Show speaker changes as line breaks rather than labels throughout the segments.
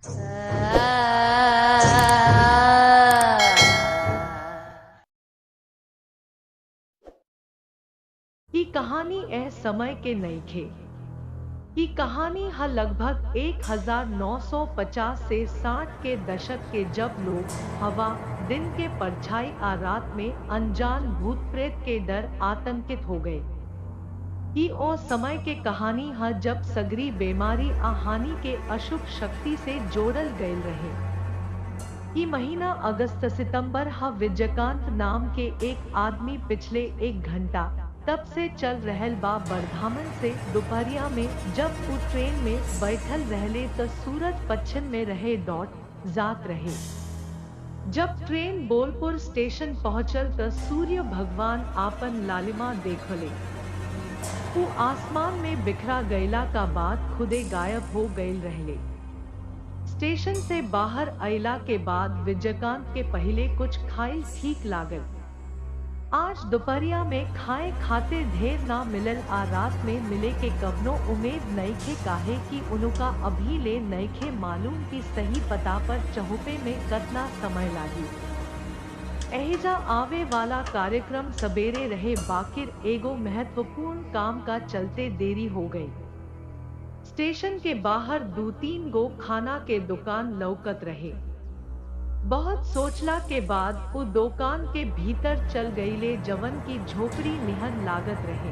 की कहानी ए समय के नईखे की कहानी ह लगभग 1950 से 60 के दशक के, जब लोग हवा, दिन के परछाई आ रात में अनजान भूत प्रेत के डर आतंकित हो गए। ई ओ समय के कहानी ह जब सगरी बीमारी आ हानि के अशुभ शक्ति से जोड़ल गयल रहे। ई महीना अगस्त सितंबर ह। विजयकांत नाम के एक आदमी पिछले 1 घंटा तब से चल रहल बा बरधामन से दोपहरिया में, जब वो ट्रेन में बैठल रहले त सूरज पश्चिम में रहे डॉट जात रहे। जब ट्रेन बोलपुर स्टेशन पहुंचल त सूर्य भगवान आपन लालिमा देखले। वो आसमान में बिखरा गयला का बाद खुदे गायब हो गयल रहले। स्टेशन से बाहर अइला के बाद विजयकांत के पहले कुछ खाइल ठीक लागल। आज दोपहरिया में खाए खातिर ढेर ना मिलल आ रात में मिले के कवनो उम्मीद नईखे, काहे कि उनका अभी ले नईखे मालूम कि सही पता पर चहुपे में कतना समय लागी। एहिजा आवे वाला कार्यक्रम सबेरे रहे, बाकिर एगो महत्वपूर्ण काम का चलते देरी हो गई। स्टेशन के बाहर 2-3 गो खाना के दुकान लौकत रहे। बहुत सोचला के बाद वो दुकान के भीतर चल गईले, जवन की झोपड़ी निहन लागत रहे।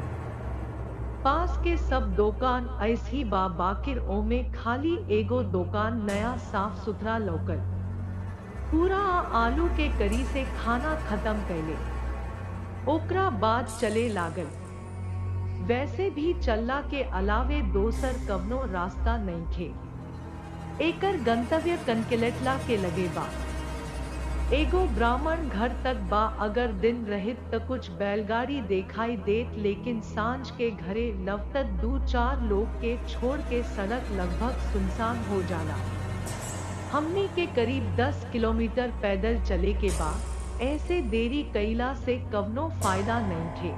पास के सब दुकान ऐसी बा, बाकिर ओमे खाली एगो दुकान नया साफ सुथरा लौकल। पूरा आलू के करी से खाना खत्म कैले, ओकरा बाद चले लागल। वैसे भी चलला के अलावे दोसर कवनो रास्ता नईखे। एकर गंतव्य कनकिलटला के लगे बा। एगो ब्राह्मण घर तक बा, अगर दिन रहित त कुछ बैलगाड़ी देखाई देत, लेकिन सांझ के घरे लवतत 2-4 लोग के छोड़ के सड़क लगभग सुनसान हो जाला। हमनी के करीब 10 किलोमीटर पैदल चले के बा, ऐसे देरी कईला से कवनो फायदा नईखे।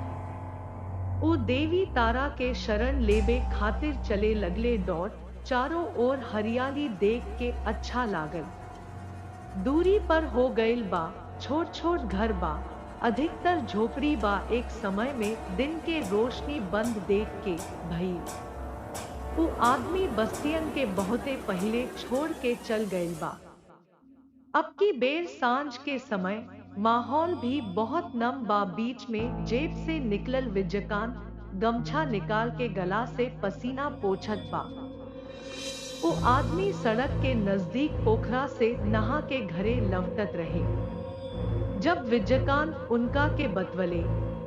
वो देवी तारा के शरण लेबे खातिर चले लगले डॉट। चारों ओर हरियाली देख के अच्छा लागल। दूरी पर हो गईल बा, छोट छोट घर बा, अधिकतर झोपड़ी बा। एक समय में दिन के रोशनी बंद देख के भइल वो आदमी बस्तियन के बहुते पहले छोड़ के चल गईल बा। अब की बेर सांझ के समय माहौल भी बहुत नम बा। बीच में जेब से निकलल विजयकांत गमछा निकाल के गला से पसीना पोंछत बा। वो आदमी सड़क के नजदीक पोखरा से नहा के घरे लौटत रहे। जब विजयकांत उनका के बतवले,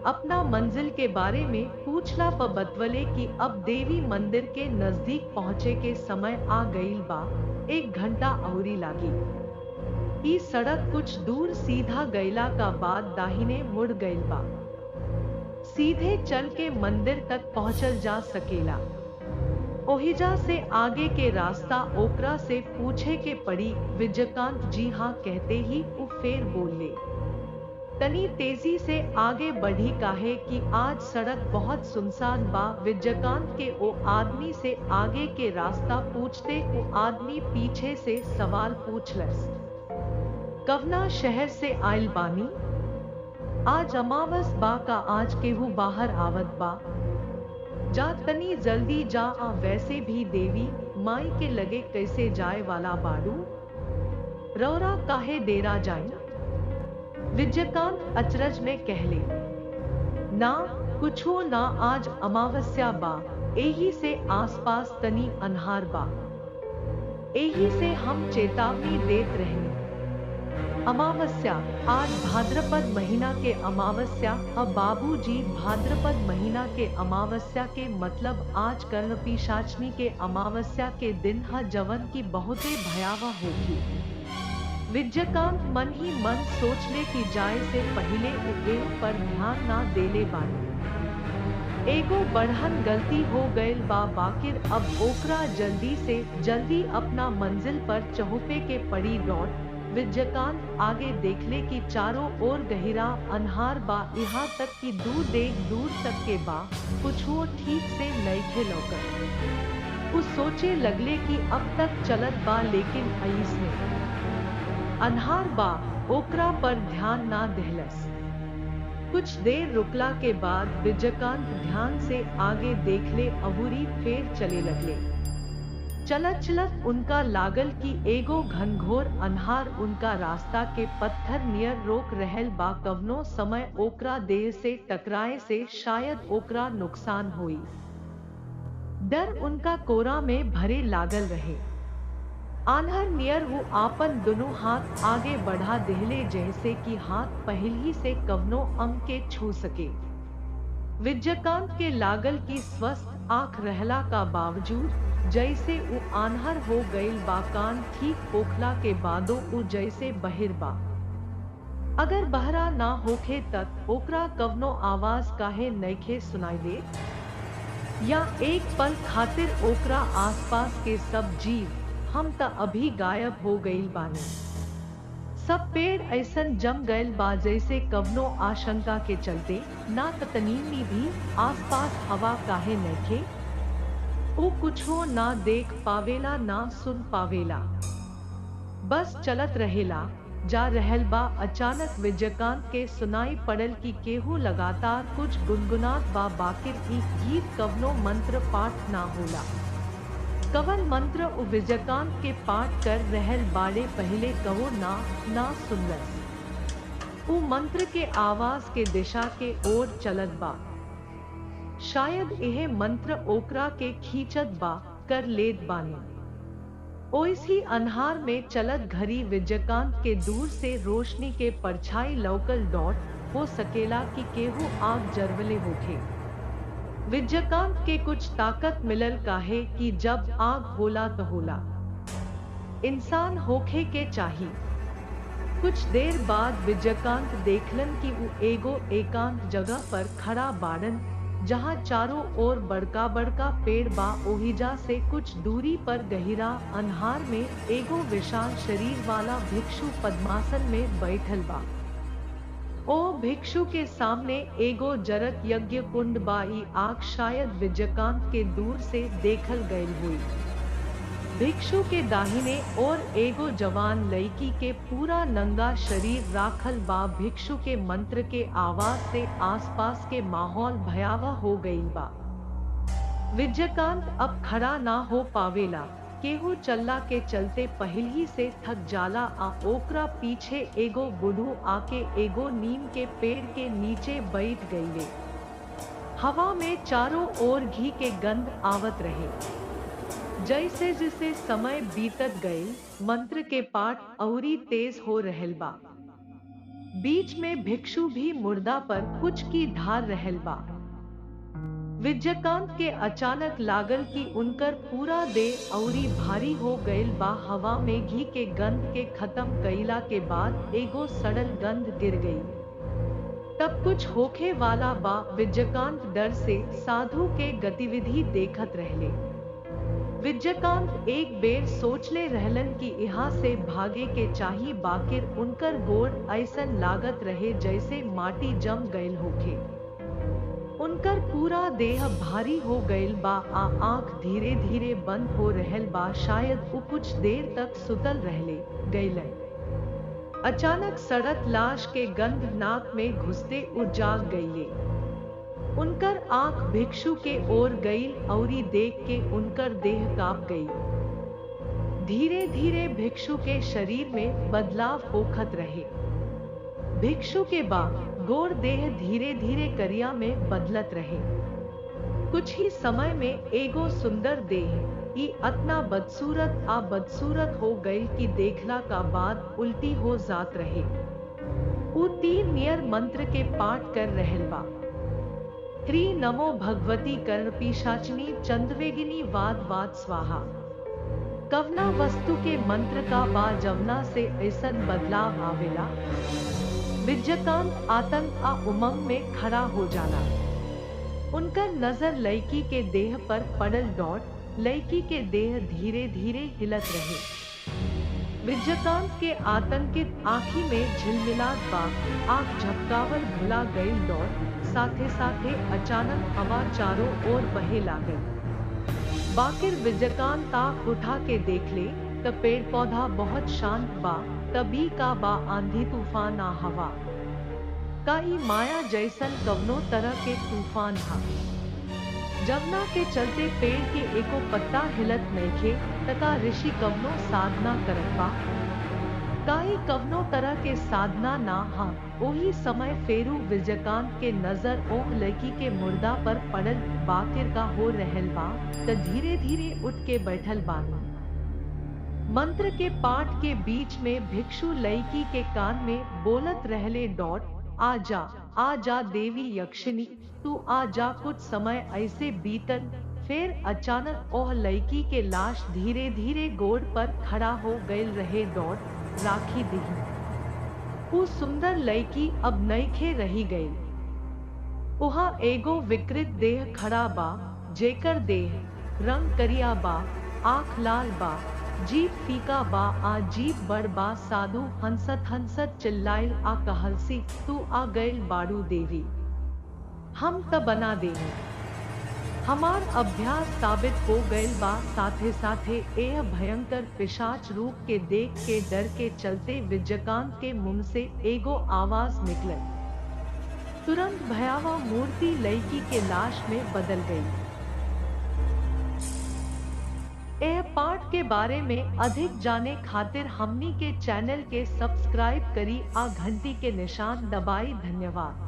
अपना मंजिल के बारे में पूछला प बतवले कि अब देवी मंदिर के नजदीक पहुँचे के समय आ गईल बा, 1 घंटा अउरी लागी। ई सड़क कुछ दूर सीधा गईला का बाद दाहिने मुड़ गईल बा। सीधे चल के मंदिर तक पहुँचल जा सकेला। ओहिजा से आगे के रास्ता ओकरा से पूछे के पड़ी। विजयकांत जी हाँ कहते ही वो फेर बोले, तनी तेजी से आगे बढ़ी, काहे कि आज सड़क बहुत सुनसान बा। विजयकांत के ओ आदमी से आगे के रास्ता पूछते वो आदमी पीछे से सवाल पूछलस, कवना शहर से आइल बानी? आज अमावस बा का आज केहू बाहर आवत बा? जा तनी जल्दी जा आ। वैसे भी देवी माई के लगे कैसे जाए वाला बाड़ू? रौरा काहे डेरा जाई? विजयकांत अचरज में कहले, ना कुछो ना, आज अमावस्या बा, एही से आसपास तनी अन्हार बा, एही से हम चेतावनी देत रहनी। अमावस्या? आज भाद्रपद महीना के अमावस्या ह बाबूजी। भाद्रपद महीना के अमावस्या के मतलब आज कर्णपिशाचनी के अमावस्या के दिन ह, जवन की बहुते भयावह होगी। विजयकांत मन ही मन सोचले कि जाए से पहले एह पर ध्यान ना देले बानी। एगो बढ़न गलती हो गईल बा, बाकिर अब ओकरा जल्दी से जल्दी अपना मंजिल पर चहुपे के पड़ी डॉट। विजयकांत आगे देखले कि चारों ओर गहिरा अन्हार बा, यहाँ तक कि दूर तक के बा कुछो ठीक से नईखे लौकत। उ सोचे लगले कि अब तक चलत बा लेकिन अइसने अन्हार बा, ओकरा पर ध्यान ना देहलस। कुछ देर रुकला के बाद विजयकांत ध्यान से आगे देखले अहुरी फेर चले लगले। चलत चलत उनका लागल कि एगो घनघोर अन्हार उनका रास्ता के पत्थर नियर रोक रहल बा, कवनो समय ओकरा देह से टकराए से शायद ओकरा नुकसान होई। डर उनका कोरा में भरे लागल रहे। आन्हर नियर वो आपन दोनों हाथ आगे बढ़ा देहले जैसे कि हाथ पहली से कवनो अंग के छू सके। विजयकांत के लागल की स्वस्थ आंख रहला का बावजूद जैसे उ आन्हर हो गईल बा, कान ठीक पोखला के बादो उ जैसे बहिर बा। अगर बहरा ना होखे तक ओकरा कवनो आवाज काहे नइखे सुनाई दे, या एक पल खातिर ओकरा आसपास के सब जीव हम त अभी गायब हो गईल बानी। सब पेड़ ऐसन जम गईल बा जैसे कवनो आशंका के चलते ना तनीनी भी आसपास हवा काहे नइखे। ओ कुछो ना देख पावेला ना सुन पावेला, बस चलत रहेला जा रहल बा। अचानक विजयकांत के सुनाई पड़ल कि केहू लगातार कुछ गुनगुनात बा, बाकिर ई गीत कवनो मंत्र पाठ ना होला। कवन मंत्र उ विजयकांत के पाठ कर रहल बाड़े पहले कहो ना सुनलस। उ मंत्र के आवाज के दिशा के ओर चलत बा। शायद यह मंत्र ओकरा के खींचत बा कर लेत बानी। ओइसी अन्हार में चलत घड़ी विजयकांत के दूर से रोशनी के परछाई लौकल, डॉट हो सकेला कि केहू आग जरवले होखे। विजयकांत के कुछ ताकत मिलल काहे कि जब आग होला तो होला इंसान होखे के चाही। कुछ देर बाद विजयकांत देखलन कि वो एगो एकांत जगह पर खड़ा बाड़न, जहाँ चारों ओर बड़का बड़का पेड़ बा। ओहिजा से कुछ दूरी पर गहिरा अन्हार में एगो विशाल शरीर वाला भिक्षु पद्मासन में बैठल बा। ओ भिक्षु के सामने एगो जरत यज्ञ कुंड बा। ई आग शायद विजयकांत के दूर से देखल गयल हुई। भिक्षु के दाहिने और एगो जवान लड़की के पूरा नंगा शरीर राखल बा। भिक्षु के मंत्र के आवाज से आसपास के माहौल भयावह हो गईल बा। विजयकांत अब खड़ा ना हो पावेला, केहू चल्ला के चलते पहली से थक जाला। ओकरा पीछे एगो बुढ़ू आके एगो नीम के पेड़ के नीचे बैठ गईले। हवा में चारों ओर घी के गंध आवत रहे। जैसे जैसे समय बीतत गए मंत्र के पाठ औरी तेज हो रहल बा। बीच में भिक्षु भी मुर्दा पर कुछ की ढार रहल बा। विजयकांत के अचानक लागल कि उनकर पूरा देह औरी भारी हो गईल बा। हवा में घी के गंध के खत्म कईला के बाद एगो सड़ल गंध गिर गई। तब कुछ होखे वाला बा। विजयकांत डर से साधु के गतिविधि देखत रहले। विजयकांत एक बेर सोचले रहलन कि यहाँ से भागे के चाही, बाकिर उनकर गोड़ ऐसन लागत रहे जैसे माटी जम गईल होखे। उनकर पूरा देह भारी हो गईल बा। आंख धीरे धीरे बंद हो रहल बा। शायद वो कुछ देर तक सुतल रहले गईलन। अचानक सड़त लाश के गंध नाक में घुसते उ जाग गईले। उनकर आंख भिक्षु के ओर गई औरी देख के उनकर देह कांप गई। धीरे धीरे भिक्षु के शरीर में बदलाव होखत रहे। भिक्षु के बाद गोर देह धीरे धीरे करिया में बदलत रहे। कुछ ही समय में एगो सुंदर देह ई अतना बदसूरत हो गई कि देखला का बाद उल्टी हो जात रहे। वो तीन नियर मंत्र के पाठ कर रहल बा। ह्री नमो भगवती कर्णपिशाचिनी चंद्रवेगिनी वाद वाद स्वाहा। कवना वस्तु के मंत्र का बा जवना से ऐसन बदलाव आवेला। विजयकांत आतंक आ उमंग में खड़ा हो जाला। उनकर नजर लड़की के देह पर पड़ल। डॉट लड़की के देह धीरे धीरे हिलत रहे। विजयकांत के आतंकित आँखी में झिलमिलात बा। आँख झपकावल भुला गई। डॉट साथे साथे अचानक हवा चारों ओर बहे लागल। बाकिर विजयकांत आँख उठा के देख ले त पेड़ पौधा बहुत शांत बा, कभी का बा आंधी तूफान आ हवा का ई माया जैसन कवनो तरह के तूफान हा। जमुना के चलते पेड़ के एको पत्ता हिलत नइखे, तका ऋषि कवनो साधना करत बा, काई कवनो तरह के साधना ना हा। ओही समय फेरू विजयकांत के नजर ओह लड़की के मुर्दा पर पड़ल। बाकिर का हो रहल बा त धीरे धीरे उठ के बैठल बानी। मंत्र के पाठ के बीच में भिक्षु लड़की के कान में बोलत रहले, डॉट आ जा देवी यक्षिणी, तू आ जा। कुछ समय ऐसे बीतल, फिर अचानक ओह लड़की के लाश धीरे धीरे गोड़ पर खड़ा हो गईल रहे। डॉट राखी दिही, वो सुंदर लड़की अब नइखे रही गई। उहा एगो विकृत देह खड़ा बा, जेकर देह रंग करिया बा, आँख लाल बा, जीभ फीका बा आ जीभ बड़ बा। साधु हंसत हंसत चिल्लाइल आ कहलसी, तू आ गईल बाड़ू देवी, हम त बना देही। हमार अभ्यास साबित हो गईल बा। साथे साथे यह भयंकर पिशाच रूप के देख के डर के चलते विजयकांत के मुंह से एगो आवाज निकलल। तुरंत भयावह मूर्ति लड़की के लाश में बदल गई। यह पाठ के बारे में अधिक जाने खातिर हमनी के चैनल के सब्सक्राइब करी आ घंटी के निशान दबाई। धन्यवाद।